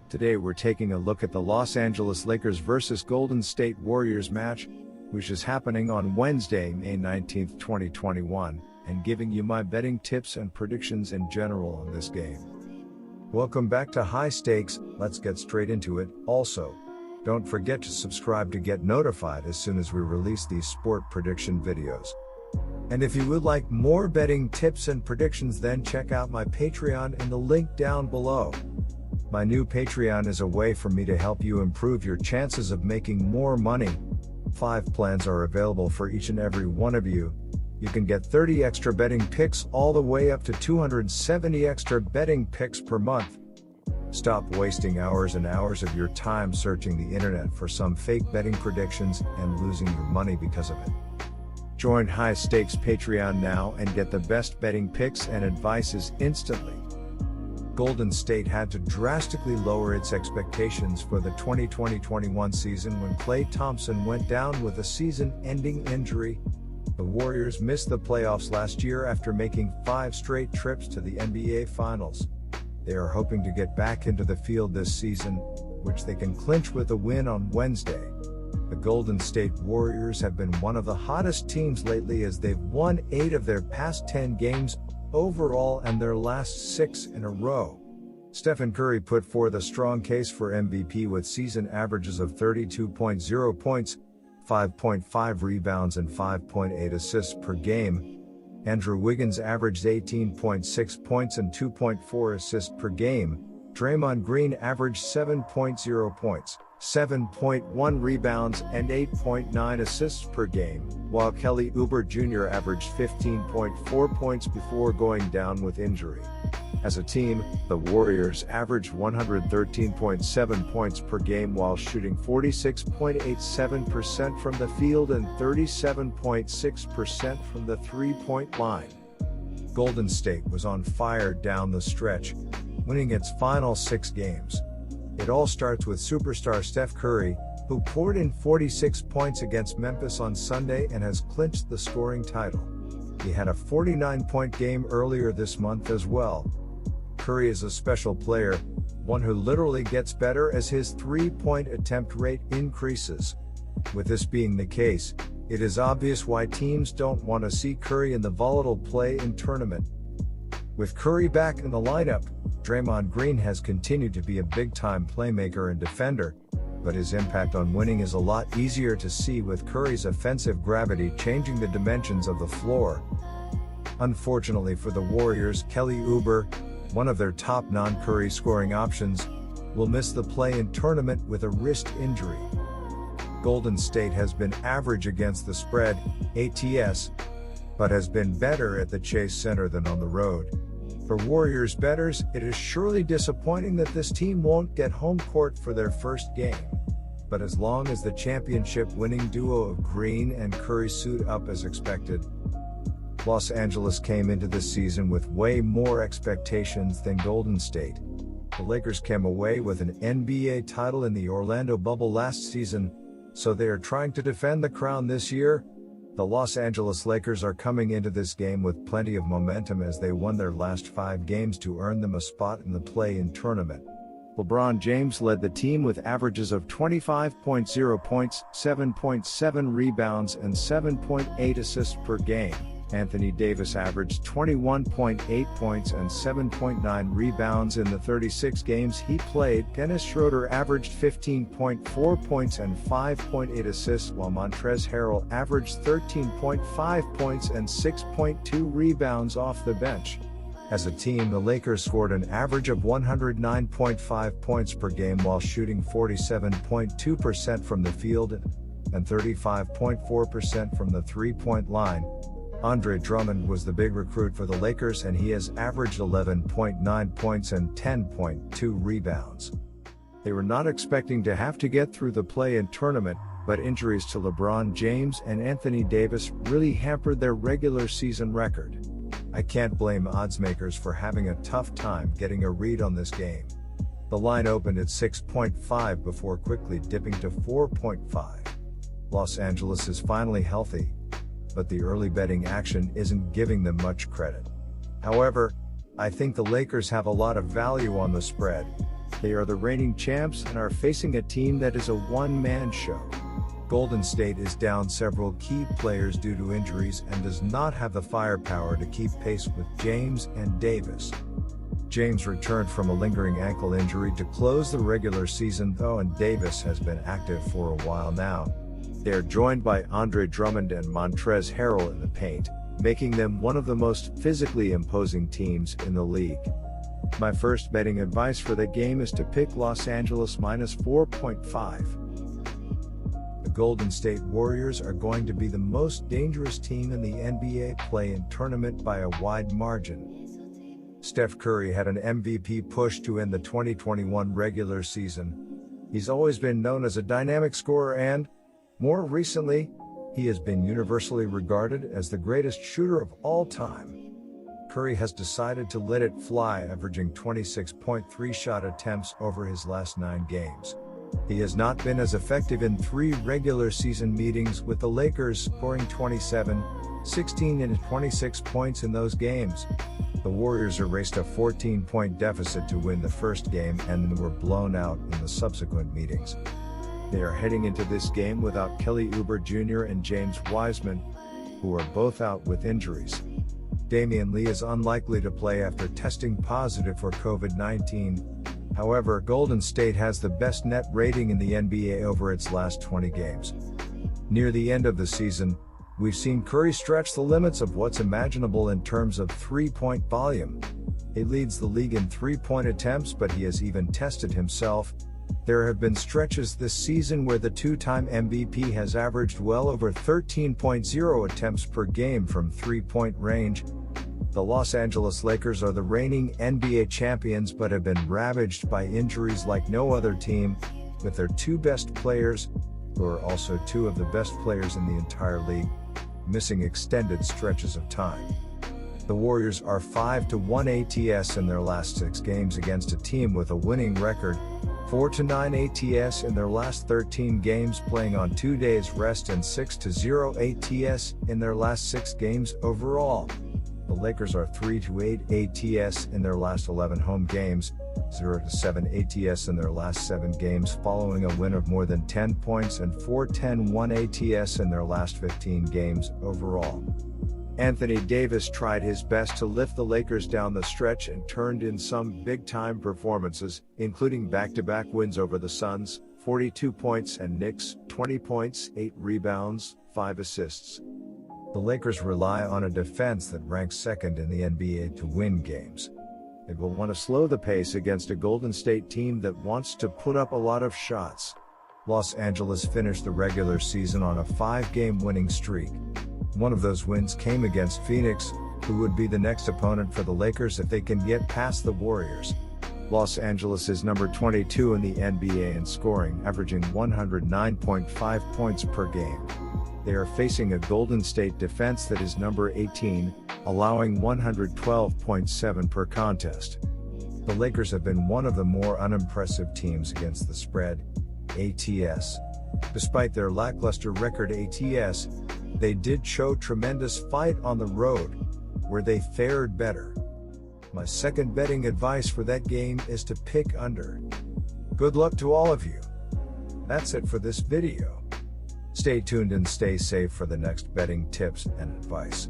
Today we're taking a look at the Los Angeles Lakers vs Golden State Warriors match, which is happening on Wednesday, May 19, 2021, and giving you my betting tips and predictions in general on this game. Welcome back to High Stakes. Let's get straight into it. Also, don't forget to subscribe to get notified as soon as we release these sport prediction videos. And if you would like more betting tips and predictions, then check out my Patreon in the link down below. My new Patreon is a way for me to help you improve your chances of making more money. 5 plans are available for each and every one of you. You can get 30 extra betting picks all the way up to 270 extra betting picks per month. Stop wasting hours and hours of your time searching the internet for some fake betting predictions and losing your money because of it. Join High Stakes Patreon now and get the best betting picks and advices instantly. Golden State had to drastically lower its expectations for the 2020-21 season when Klay Thompson went down with a season-ending injury. The Warriors missed the playoffs last year after making 5 straight trips to the NBA Finals. They are hoping to get back into the field this season, which they can clinch with a win on Wednesday. The Golden State Warriors have been one of the hottest teams lately as they've won 8 of their past 10 games overall and their last 6 in a row. Stephen Curry put forth a strong case for MVP with season averages of 32.0 points, 5.5 rebounds and 5.8 assists per game. Andrew Wiggins averaged 18.6 points and 2.4 assists per game. Draymond Green averaged 7.0 points, 7.1 rebounds and 8.9 assists per game, while Kelly Oubre Jr. averaged 15.4 points before going down with injury. As a team, the Warriors averaged 113.7 points per game while shooting 46.87% from the field and 37.6% from the three-point line. Golden State was on fire down the stretch, winning its final 6 games. It all starts with superstar Steph Curry, who poured in 46 points against Memphis on Sunday and has clinched the scoring title. He had a 49-point game earlier this month as well. Curry is a special player, one who literally gets better as his three-point attempt rate increases. With this being the case, it is obvious why teams don't want to see Curry in the volatile play-in tournament. With Curry back in the lineup, Draymond Green has continued to be a big-time playmaker and defender, but his impact on winning is a lot easier to see with Curry's offensive gravity changing the dimensions of the floor. Unfortunately for the Warriors, Kelly Oubre, one of their top non-Curry scoring options, will miss the play-in tournament with a wrist injury. Golden State has been average against the spread, ATS, but has been better at the Chase Center than on the road. For Warriors bettors, it is surely disappointing that this team won't get home court for their first game. But as long as the championship-winning duo of Green and Curry suit up as expected, Los Angeles came into this season with way more expectations than Golden State. The Lakers came away with an NBA title in the Orlando bubble last season, so they are trying to defend the crown this year. The Los Angeles Lakers are coming into this game with plenty of momentum as they won their last 5 games to earn them a spot in the play-in tournament. LeBron James led the team with averages of 25.0 points, 7.7 rebounds and 7.8 assists per game. Anthony Davis averaged 21.8 points and 7.9 rebounds in the 36 games he played. Dennis Schroeder averaged 15.4 points and 5.8 assists, while Montrezl Harrell averaged 13.5 points and 6.2 rebounds off the bench. As a team, the Lakers scored an average of 109.5 points per game while shooting 47.2% from the field and 35.4% from the three-point line. Andre Drummond was the big recruit for the Lakers and he has averaged 11.9 points and 10.2 rebounds. They were not expecting to have to get through the play-in tournament, but injuries to LeBron James and Anthony Davis really hampered their regular season record. I can't blame oddsmakers for having a tough time getting a read on this game. The line opened at 6.5 before quickly dipping to 4.5. Los Angeles is finally healthy, but the early betting action isn't giving them much credit. However, I think the Lakers have a lot of value on the spread, They are the reigning champs and are facing a team that is a one-man show. Golden State is down several key players due to injuries and does not have the firepower to keep pace with James and Davis. James returned from a lingering ankle injury to close the regular season though, and Davis has been active for a while now. They are joined by Andre Drummond and Montrezl Harrell in the paint, making them one of the most physically imposing teams in the league. My first betting advice for that game is to pick Los Angeles -4.5. The Golden State Warriors are going to be the most dangerous team in the NBA play-in tournament by a wide margin. Steph Curry had an MVP push to end the 2021 regular season. He's always been known as a dynamic scorer and, more recently, he has been universally regarded as the greatest shooter of all time. Curry has decided to let it fly, averaging 26.3 shot attempts over his last 9 games. He has not been as effective in 3 regular season meetings, with the Lakers scoring 27, 16 and 26 points in those games. The Warriors erased a 14-point deficit to win the first game and were blown out in the subsequent meetings. They are heading into this game without Kelly Oubre Jr. and James Wiseman, who are both out with injuries. Damian Lee is unlikely to play after testing positive for COVID-19. However, Golden State has the best net rating in the NBA over its last 20 games. Near the end of the season, we've seen Curry stretch the limits of what's imaginable in terms of three-point volume. He leads the league in three-point attempts, but he has even tested himself. There have been stretches this season where the two-time MVP has averaged well over 13.0 attempts per game from three-point range. The Los Angeles Lakers are the reigning NBA champions but have been ravaged by injuries like no other team, with their 2 best players, who are also 2 of the best players in the entire league, missing extended stretches of time. The Warriors are 5-1 ATS in their last 6 games against a team with a winning record, 4-9 ATS in their last 13 games playing on 2 days rest, and 6-0 ATS in their last 6 games overall. The Lakers are 3-8 ATS in their last 11 home games, 0-7 ATS in their last 7 games following a win of more than 10 points, and 4-10-1 ATS in their last 15 games overall. Anthony Davis tried his best to lift the Lakers down the stretch and turned in some big-time performances, including back-to-back wins over the Suns, 42 points, and Knicks, 20 points, 8 rebounds, 5 assists. The Lakers rely on a defense that ranks second in the NBA to win games. They will want to slow the pace against a Golden State team that wants to put up a lot of shots. Los Angeles finished the regular season on a 5-game winning streak. One of those wins came against Phoenix, who would be the next opponent for the Lakers if they can get past the Warriors. Los Angeles is number 22 in the NBA in scoring, averaging 109.5 points per game. They are facing a Golden State defense that is number 18, allowing 112.7 per contest. The Lakers have been one of the more unimpressive teams against the spread, ATS. Despite their lackluster record ATS, they did show tremendous fight on the road, where they fared better. My second betting advice for that game is to pick under. Good luck to all of you. That's it for this video. Stay tuned and stay safe for the next betting tips and advice.